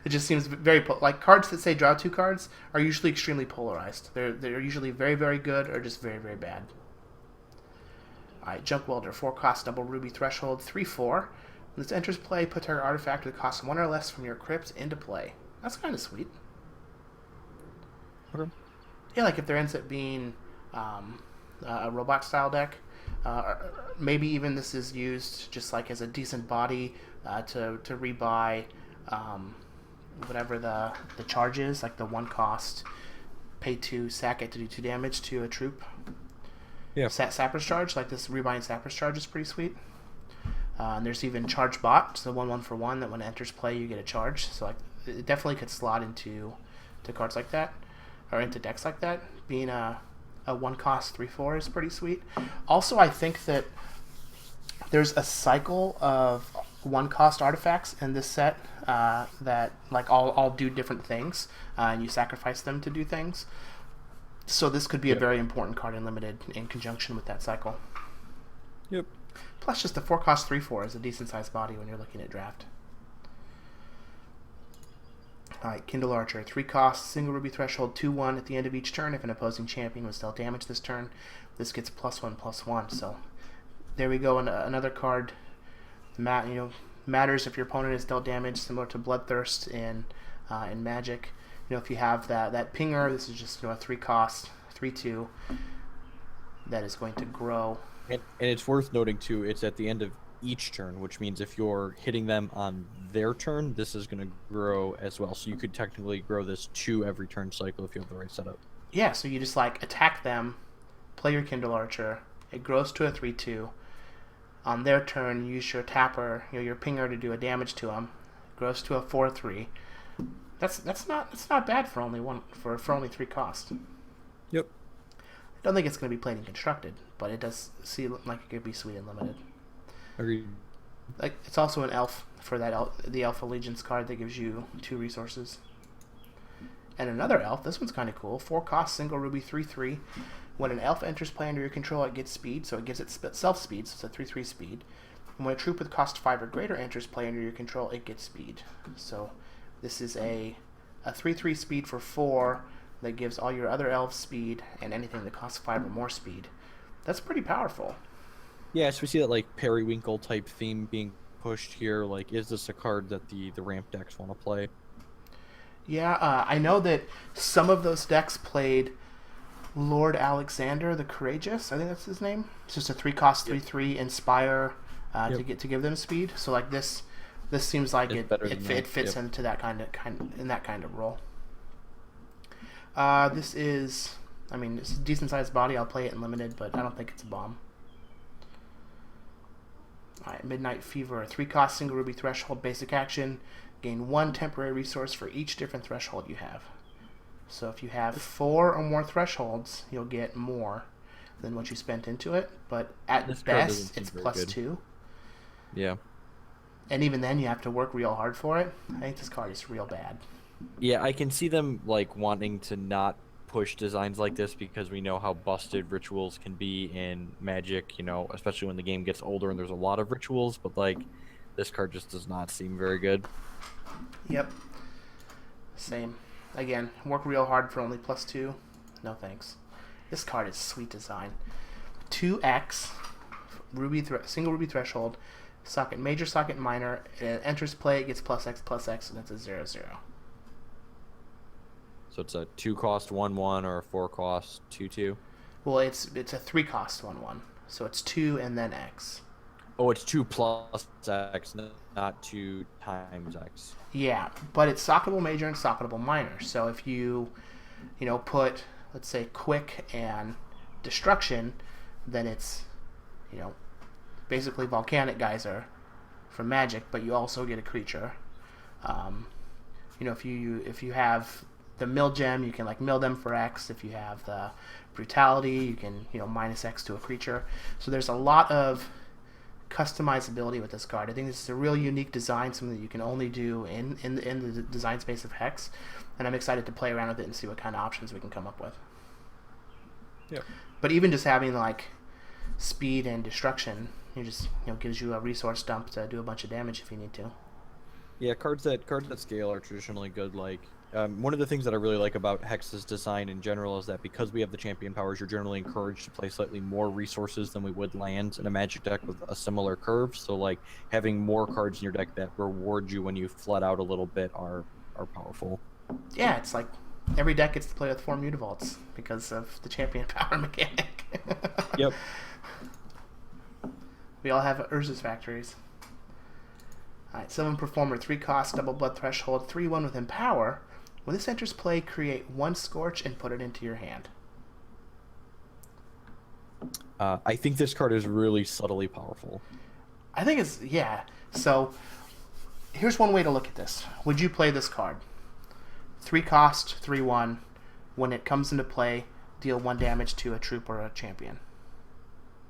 It just seems very like cards that say draw 2 cards are usually extremely polarized. They're usually very, very good or just very, very bad. Alright, Junk Welder, 4 cost, double ruby threshold, 3/4. When this enters play, put target artifact that costs 1 or less from your crypt into play. That's kind of sweet. Okay. Yeah, like if there ends up being a robot style deck, maybe even this is used just like as a decent body to rebuy whatever the charge is, like the 1 cost, pay 2, sack it to do 2 damage to a troop. Yeah. Sapper's Charge, like this rebuying Sapper's Charge is pretty sweet. And there's even Charge Bot, so 1/1 for 1 that when it enters play you get a charge. So like it definitely could slot into cards like that, or into decks like that. Being a 1 cost 3/4 is pretty sweet. Also, I think that there's a cycle of 1 cost artifacts in this set that like all do different things, and you sacrifice them to do things. So this could be a very important card in Limited in conjunction with that cycle. Yep. Plus, just a 4 cost 3/4 is a decent sized body when you're looking at draft. Alright, Kindle Archer, 3 cost, single ruby threshold, 2/1 at the end of each turn. If an opposing champion was dealt damage this turn, this gets +1/+1. So there we go, another card. Matters if your opponent is dealt damage, similar to Bloodthirst in Magic. If you have that pinger, this is just a 3 cost, 3/2 that is going to grow. And it's worth noting too, it's at the end of each turn, which means if you're hitting them on their turn, this is going to grow as well. So you could technically grow this 2 every turn cycle if you have the right setup. Yeah, so you just like attack them, play your Kindle Archer, it grows to a 3/2. On their turn, use your tapper, your pinger to do a damage to them. It grows to a 4/3. That's not bad for only only 3 cost. Yep. I don't think it's going to be played and constructed, but it does seem like it could be sweet and limited. Agreed. Like it's also an elf for the Elf Allegiance card that gives you 2 resources. And another elf, this one's kind of cool. 4 cost, single ruby, 3/3. When an elf enters play under your control, it gets speed, so it gives itself speed, so it's a 3/3 speed. And when a troop with cost 5 or greater enters play under your control, it gets speed. So this is a 3/3 speed for 4 that gives all your other elves speed and anything that costs 5 or more speed. That's pretty powerful. Yeah, so we see that like periwinkle type theme being pushed here. Like, is this a card that the ramp decks want to play? Yeah, I know that some of those decks played Lord Alexander the Courageous. I think that's his name. It's just a 3 cost 3/3 inspire to give them speed. So like this seems like it fits into that kind of role. This is it's a decent sized body. I'll play it in limited, but I don't think it's a bomb. Alright, Midnight Fever, 3 cost single ruby threshold basic action. Gain 1 temporary resource for each different threshold you have. So if you have 4 or more thresholds, you'll get more than what you spent into it. But at best, it's +2. Yeah. And even then, you have to work real hard for it. I think this card is real bad. Yeah, I can see them like wanting to not push designs like this because we know how busted rituals can be in Magic, especially when the game gets older and there's a lot of rituals, but like this card just does not seem very good. Yep. Same. Again, work real hard for only +2. No thanks. This card is sweet design. 2x, single ruby threshold, socket major, socket minor. It enters play, it gets +X, and it's a 0/0. So it's a 2 cost 1/1 or a 4 cost 2/2. Well, it's a 3 cost 1/1, so it's 2 and then X. Oh, it's 2 plus X, not 2 times X. Yeah, but it's socketable major and socketable minor. So if you, put, let's say, quick and destruction, then it's, basically volcanic geyser from Magic, but you also get a creature. If you have the mill gem, you can like mill them for X. If you have the brutality, you can -X to a creature. So there's a lot of customizability with this card. I think this is a real unique design, something that you can only do in the design space of Hex, and I'm excited to play around with it and see what kind of options we can come up with. Yeah. But even just having like speed and destruction, gives you a resource dump to do a bunch of damage if you need to. Yeah, cards that scale are traditionally good. Like one of the things that I really like about Hex's design in general is that because we have the champion powers, you're generally encouraged to play slightly more resources than we would lands in a Magic deck with a similar curve. So like having more cards in your deck that reward you when you flood out a little bit are powerful. Yeah, it's like every deck gets to play with 4 Mutavaults because of the champion power mechanic. Yep. We all have Urza's Factories. Alright, 7 Performer, 3 cost, double blood threshold, 3/1 with Empower. When this enters play, create 1 Scorch and put it into your hand. I think this card is really subtly powerful. I think it's, yeah. So, here's one way to look at this. Would you play this card? 3 cost, 3/1. When it comes into play, deal 1 damage to a troop or a champion.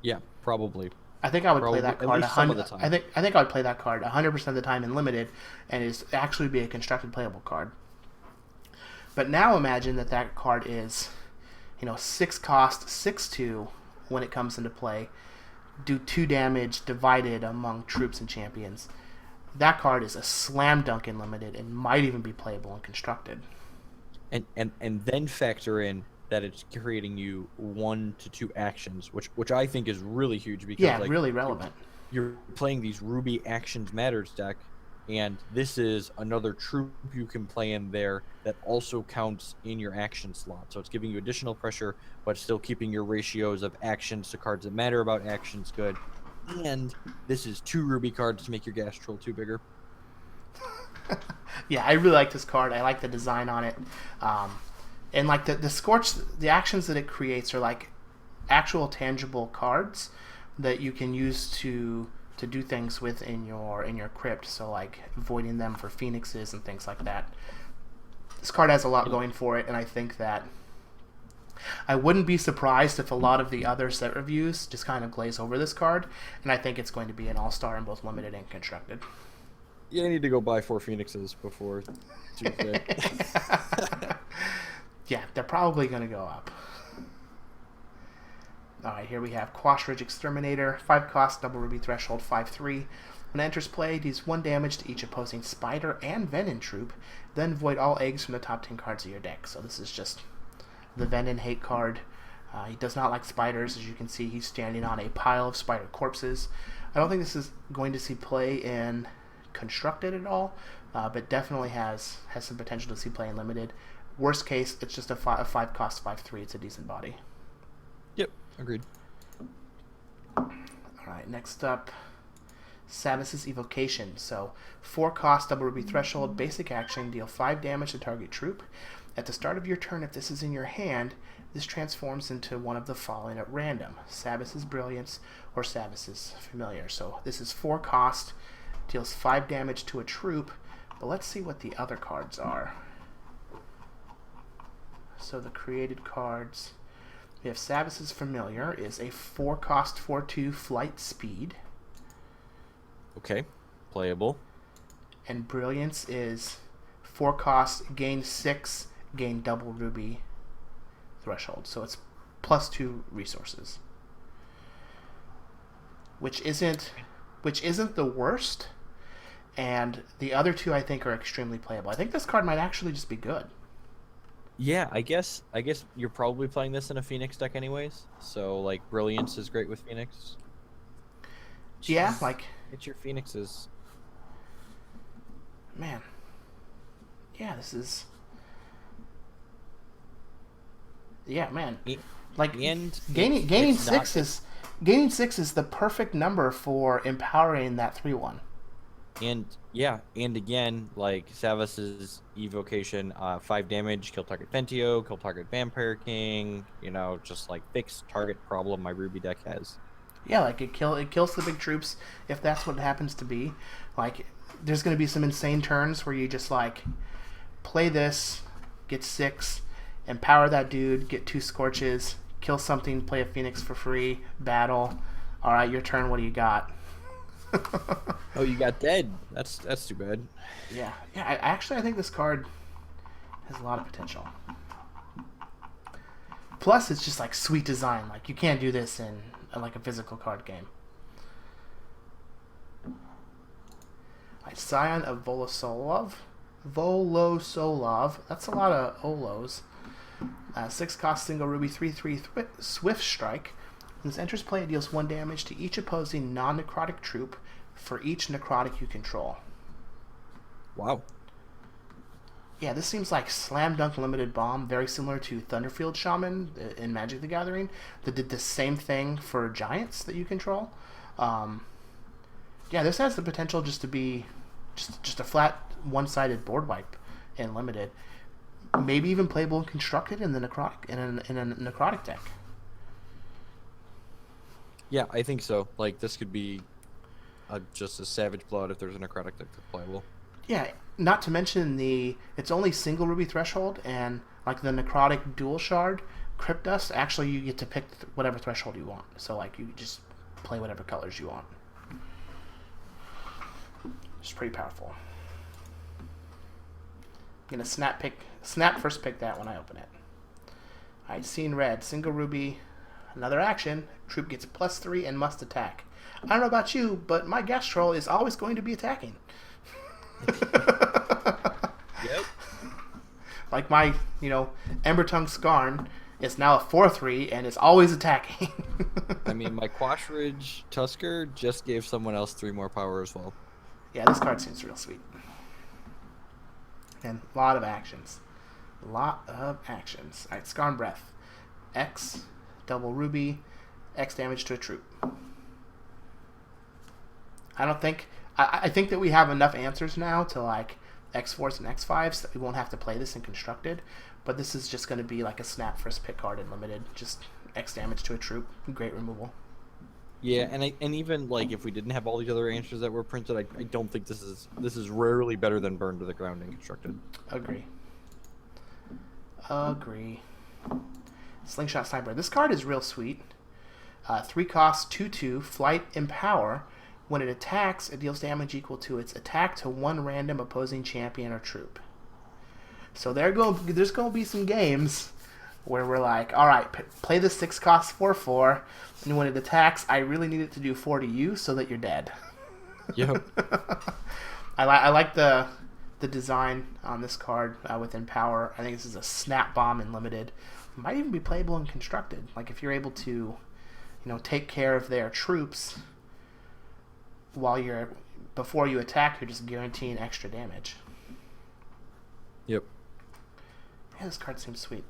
Yeah, probably. I think I would play that card some of the time. I think I would play that card 100% of the time in limited, and it's actually be a constructed playable card. But now imagine that card is, 6 cost, 6/2 when it comes into play. Do 2 damage divided among troops and champions. That card is a slam dunk in limited and might even be playable in constructed. And then factor in that it's creating you 1 to 2 actions, which I think is really huge because really relevant. You're playing these Ruby Actions Matters deck, and this is another troop you can play in there that also counts in your action slot. So it's giving you additional pressure, but still keeping your ratios of actions to cards that matter about actions good. And this is 2 ruby cards to make your gas troll 2 bigger. Yeah, I really like this card. I like the design on it. And like the Scorch, the actions that it creates are like actual tangible cards that you can use to do things with in your crypt. So like voiding them for phoenixes and things like that. This card has a lot going for it, and I think that I wouldn't be surprised if a lot of the other set reviews just kind of glaze over this card, and I think it's going to be an all-star in both limited and constructed. Yeah, I need to go buy 4 phoenixes before Tuesday. Yeah, they're probably going to go up. Alright, here we have Quash Ridge Exterminator, 5 cost, double ruby threshold, 5/3. When it enters play, deals 1 damage to each opposing spider and venom troop, then void all eggs from the top 10 cards of your deck. So this is just the venom hate card. He does not like spiders. As you can see, he's standing on a pile of spider corpses. I don't think this is going to see play in constructed at all, but definitely has some potential to see play in limited. Worst case, it's just a 5 cost, 5/3. It's a decent body. Yep, agreed. Alright, next up, Savix's Evocation. So, 4 cost, double ruby threshold, basic action, deal 5 damage to target troop. At the start of your turn, if this is in your hand, this transforms into one of the following at random: Savix's Brilliance or Savix's Familiar. So this is 4 cost, deals 5 damage to a troop, but let's see what the other cards are. So the created cards, we have Savix's Familiar is a 4 cost, 4/2 flight speed. Okay, playable. And Brilliance is 4 cost, gain 6, gain double ruby threshold. So it's +2 resources, which isn't the worst. And the other 2 I think are extremely playable. I think this card might actually just be good. Yeah, I guess you're probably playing this in a Phoenix deck anyways. So like Brilliance is great with Phoenix. Yeah, Jeez, like it's your Phoenixes. Man. Yeah, this is. Yeah, man. Like And gaining 6 is the perfect number for empowering that 3/1. And yeah, and again, like Savix's Evocation, 5 damage, kill target Ventio, kill target Vampire King, just like fix target problem my Ruby deck has. Yeah, like it kills the big troops if that's what it happens to be. Like there's going to be some insane turns where you just like play this, get 6, empower that dude, get 2 scorches, kill something, play a Phoenix for free, battle. All right, your turn. What do you got? Oh, you got dead. That's too bad. Yeah. I think this card has a lot of potential. Plus, it's just like sweet design. Like you can't do this in like a physical card game. Right, Scion of Volosolov. That's a lot of Olos. 6 cost, single ruby, 3/3 swift strike. When this enters play, it deals 1 damage to each opposing non-necrotic troop for each necrotic you control. Wow. Yeah, this seems like Slam Dunk Limited Bomb, very similar to Thunderfield Shaman in Magic the Gathering, that did the same thing for giants that you control. Yeah, this has the potential just to be just a flat one-sided board wipe in Limited. Maybe even playable and constructed in the necrotic in a necrotic deck. Yeah, I think so. Like this could be just a Savage Blood if there's a necrotic deck that's playable. Yeah, not to mention it's only single ruby threshold, and like the necrotic dual shard crypt dust, actually you get to pick whatever threshold you want. So like you just play whatever colors you want. It's pretty powerful. I'm gonna snap first pick that when I open it. Alright, Seeing Red, single ruby, another action, troop gets +3 and must attack. I don't know about you, but my gas troll is always going to be attacking. Yep. Like my, Ember Tongue Scarn is now a 4/3 and is always attacking. I mean, my Quash Ridge Tusker just gave someone else 3 more power as well. Yeah, this card seems real sweet. And a lot of actions. Alright, Scarn Breath. X, double ruby, X damage to a troop. I don't think. I think that we have enough answers now to like X4s and X5s that we won't have to play this in Constructed. But this is just going to be like a snap first pick card in Limited. Just X damage to a troop. Great removal. Yeah, and even like if we didn't have all these other answers that were printed, I don't think this is rarely better than Burn to the Ground in Constructed. Agree. Slingshot Sniper. This card is real sweet. 3 cost, 2/2, Flight, Empower. When it attacks, it deals damage equal to its attack to one random opposing champion or troop. So there's going to be some games where we're like, all right, play the 6 cost 4/4, and when it attacks, I really need it to do 4 to you so that you're dead. Yep. I like the design on this card with Empower. I think this is a snap bomb in Limited. It might even be playable in Constructed. Like if you're able to, take care of their troops before you attack, you're just guaranteeing extra damage. Yep. Yeah, this card seems sweet.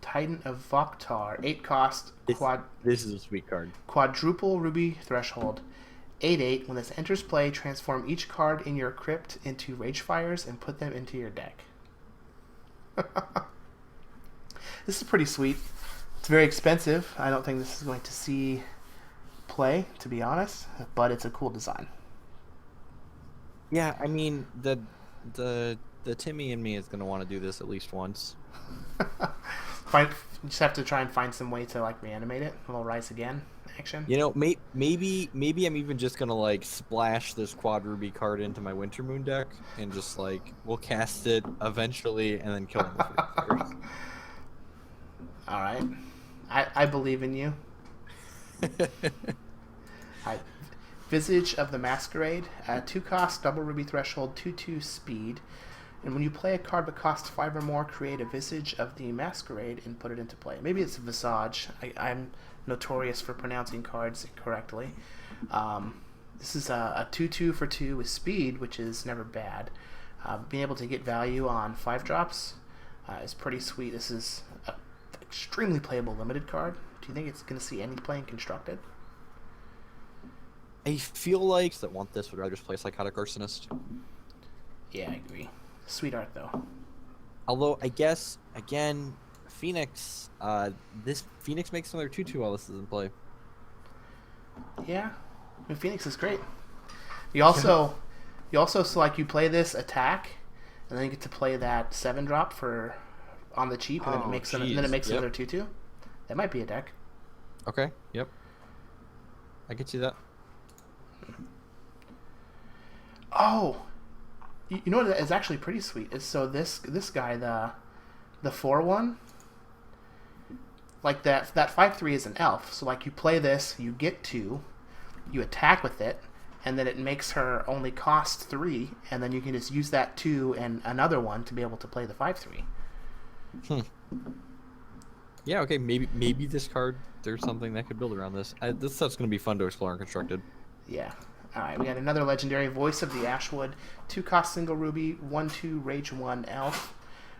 Titan of Voktar, 8 cost, This is a sweet card. quadruple ruby threshold. 8/8. When this enters play, transform each card in your crypt into Ragefires and put them into your deck. This is pretty sweet. It's very expensive. I don't think this is going to see play, to be honest, but it's a cool design. Yeah, I mean the Timmy in me is gonna want to do this at least once. You just have to try and find some way to like reanimate it. A little Rise Again action. Maybe I'm even just gonna like splash this Quad Ruby card into my Winter Moon deck and just like we'll cast it eventually and then kill him with it. All right, I believe in you. Alright. Visage of the Masquerade, 2 cost, double ruby threshold, 2/2 speed. And when you play a card that costs 5 or more, create a Visage of the Masquerade and put it into play. Maybe it's Visage. I'm notorious for pronouncing cards incorrectly. This is a 2/2 for 2 with speed, which is never bad. Being able to get value on 5 drops is pretty sweet. This is an extremely playable Limited card. Do you think it's going to see any play in Constructed? I feel like that want this would rather just play Psychotic Arsonist. Yeah, I agree. Sweet art, though. Although, I guess, again, Phoenix, this Phoenix makes another 2/2 while this is in play. Yeah. I mean, Phoenix is great. You also, so like you play this attack, and then you get to play that 7-drop on the cheap, and then it makes another 2/2. That might be a deck. Okay, yep. I can see that. Oh! You know what is actually pretty sweet? Is so this guy, the 4/1, like that 5/3 is an elf. So like you play this, you get 2, you attack with it, and then it makes her only cost 3, and then you can just use that 2 and another 1 to be able to play the 5/3. Yeah, okay, maybe this card, there's something that could build around this. This stuff's going to be fun to explore in Constructed. Yeah. Alright, we got another legendary, Voice of the Ashwood. 2 cost single ruby, 1/2 rage 1 elf.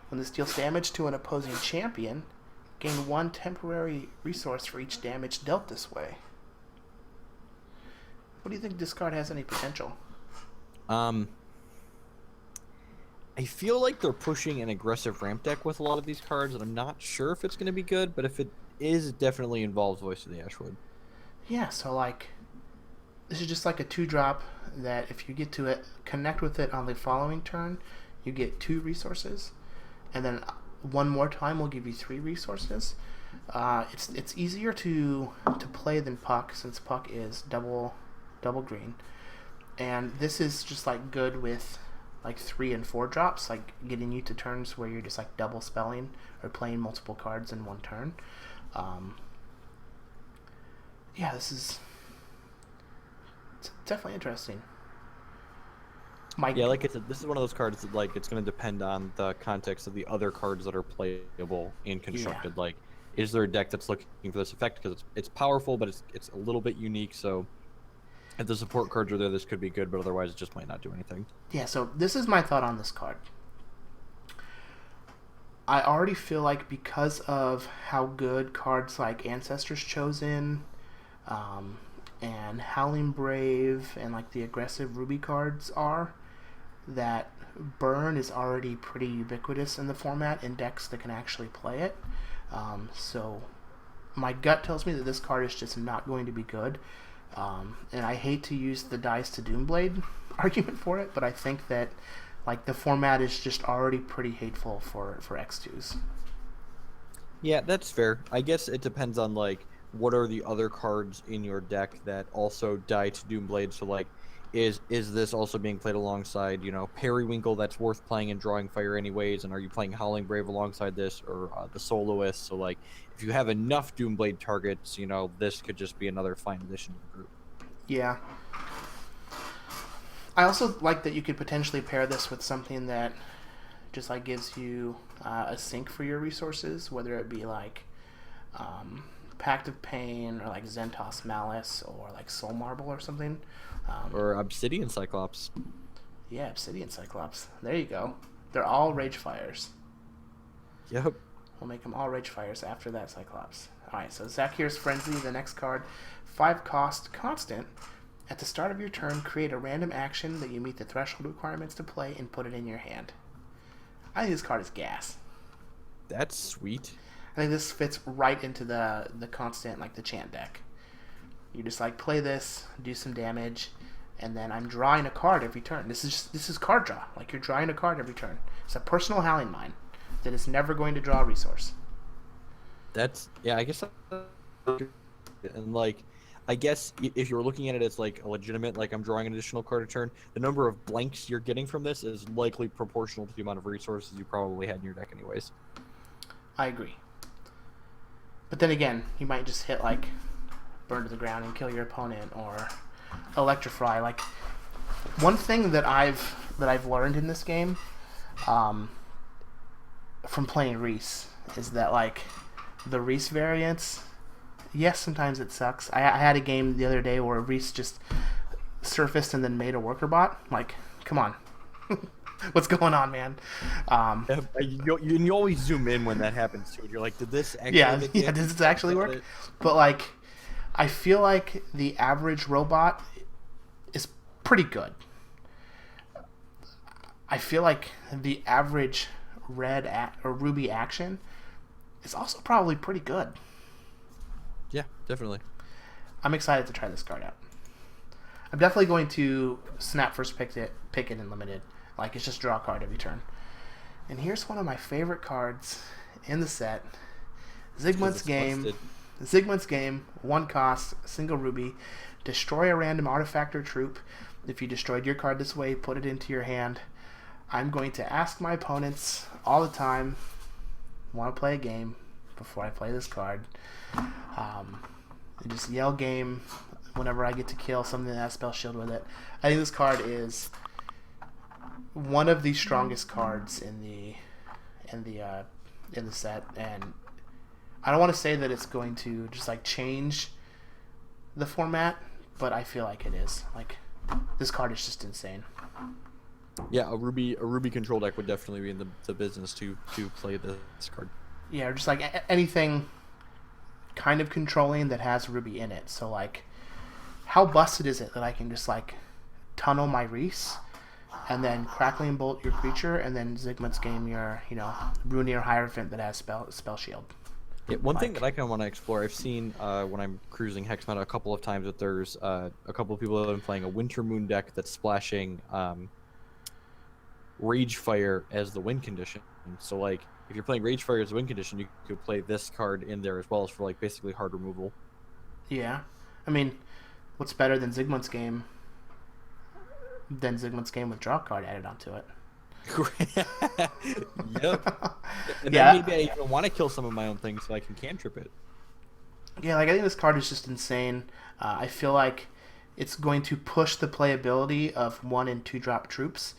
When this deals damage to an opposing champion, gain 1 temporary resource for each damage dealt this way. What do you think this card has any potential? I feel like they're pushing an aggressive ramp deck with a lot of these cards, and I'm not sure if it's going to be good, but if it is, it definitely involves Voice of the Ashwood. Yeah, so like, this is just like a 2-drop that if you get to it, connect with it on the following turn, you get 2 resources, and then one more time will give you 3 resources. It's easier to play than Puck, since Puck is double green, and this is just like good with like 3 and 4 drops, like getting you to turns where you're just like double spelling or playing multiple cards in one turn. Yeah, this is definitely interesting. Yeah, like I said, this is one of those cards that like it's going to depend on the context of the other cards that are playable in Constructed. Yeah. Like, is there a deck that's looking for this effect because it's powerful, but it's a little bit unique. So if the support cards are there, this could be good, but otherwise it just might not do anything. Yeah, so this is my thought on this card. I already feel like because of how good cards like Ancestors Chosen, and Howling Brave and like the aggressive Ruby cards are, that burn is already pretty ubiquitous in the format in decks that can actually play it. So my gut tells me that this card is just not going to be good. And I hate to use the dice to Doomblade argument for it, but I think that like the format is just already pretty hateful for X2s. Yeah, that's fair. I guess it depends on like what are the other cards in your deck that also die to Doomblade. So like, is this also being played alongside, you know, Periwinkle that's worth playing and drawing fire anyways? And are you playing Howling Brave alongside this, or the Soloist? So like, if you have enough Doomblade targets, you know, this could just be another fine addition to the group. Yeah. I also like that you could potentially pair this with something that just like gives you a sink for your resources, whether it be like Pact of Pain or like Zentos Malice or like Soul Marble or something. Or Obsidian Cyclops. Yeah, Obsidian Cyclops. There you go. They're all Rage Fires. Yep. We'll make them all Rage Fires after that Cyclops. Alright, so Zakir's Frenzy, the next card. 5 cost, constant. At the start of your turn, create a random action that you meet the threshold requirements to play and put it in your hand. I think this card is gas. That's sweet. I think this fits right into the constant, like the Chant deck. You just like play this, do some damage, and then I'm drawing a card every turn. This is card draw. Like you're drawing a card every turn. It's a personal Howling Mine that is never going to draw a resource. That's, yeah, I guess. And like, I guess if you're looking at it as like a legitimate, like I'm drawing an additional card a turn, the number of blanks you're getting from this is likely proportional to the amount of resources you probably had in your deck anyways. I agree. But then again, you might just hit like Burn to the Ground and kill your opponent, or Electrify. Like one thing that I've learned in this game, from playing Reese, is that like the Reese variants, yes, sometimes it sucks. I had a game the other day where Reese just surfaced and then made a worker bot. Like, come on. What's going on, man? You always zoom in when that happens too. You're like, did this actually? Yeah, does this actually work? But like, I feel like the average robot is pretty good. I feel like the average red or ruby action is also probably pretty good. Yeah, definitely. I'm excited to try this card out. I'm definitely going to snap first pick it in limited. Like, it's just draw a card every turn. And here's one of my favorite cards in the set. Zigmund's Game. Zigmund's Game, 1 cost, single ruby. Destroy a random artifact or troop. If you destroyed your card this way, put it into your hand. I'm going to ask my opponents all the time, want to play a game before I play this card. And just yell game whenever I get to kill something that has spell shield with it. I think this card is one of the strongest cards in the set, and I don't want to say that it's going to just like change the format, but I feel like it is. Like, this card is just insane. Yeah, a ruby control deck would definitely be in the business to play this card. Yeah, or just like anything kind of controlling that has ruby in it. So like, how busted is it that I can just like tunnel my Reese and then Crackling Bolt your creature, and then Zigmund's Game your, you know, Ruinier Hierophant that has spell shield. Yeah, one thing that I kind of want to explore, I've seen when I'm cruising Hex Meta a couple of times that there's a couple of people that have been playing a Winter Moon deck that's splashing Rage Fire as the win condition. So like, if you're playing Rage Fire as a win condition, you could play this card in there as well as for like basically hard removal. Yeah, I mean, what's better than Zigmund's Game? Than Zigmund's Game with draw card added onto it. Yep. And Yeah. then maybe I even want to kill some of my own things so I can cantrip it. Yeah, like I think this card is just insane. I feel like it's going to push the playability of 1 and 2 drop troops,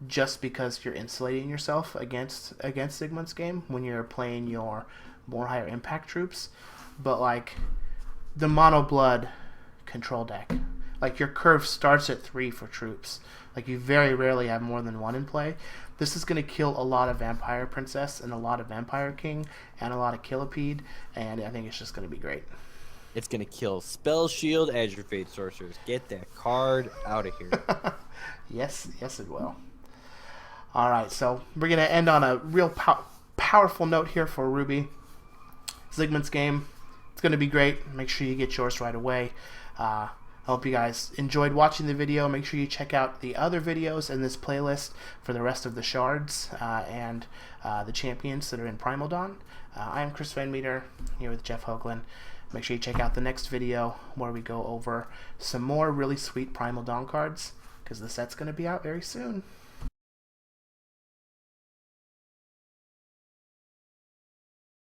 just because you're insulating yourself against Zigmund's Game when you're playing your more higher impact troops. But like the mono blood control deck, like your curve starts at 3 for troops. Like you very rarely have more than 1 in play. This is going to kill a lot of Vampire Princess and a lot of Vampire King and a lot of Killipede, and I think it's just going to be great. It's gonna kill Spell Shield as your Fate Sorcerers. Get that card out of here. Yes, yes, it will. All right, so we're gonna end on a real powerful note here for Ruby. Zygmunt's game. It's gonna be great. Make sure you get yours right away. I hope you guys enjoyed watching the video. Make sure you check out the other videos in this playlist for the rest of the shards and the champions that are in Primal Dawn. I am Chris VanMeter here with Jeff Hoogland. Make sure you check out the next video where we go over some more really sweet Primal Dawn cards, because the set's going to be out very soon.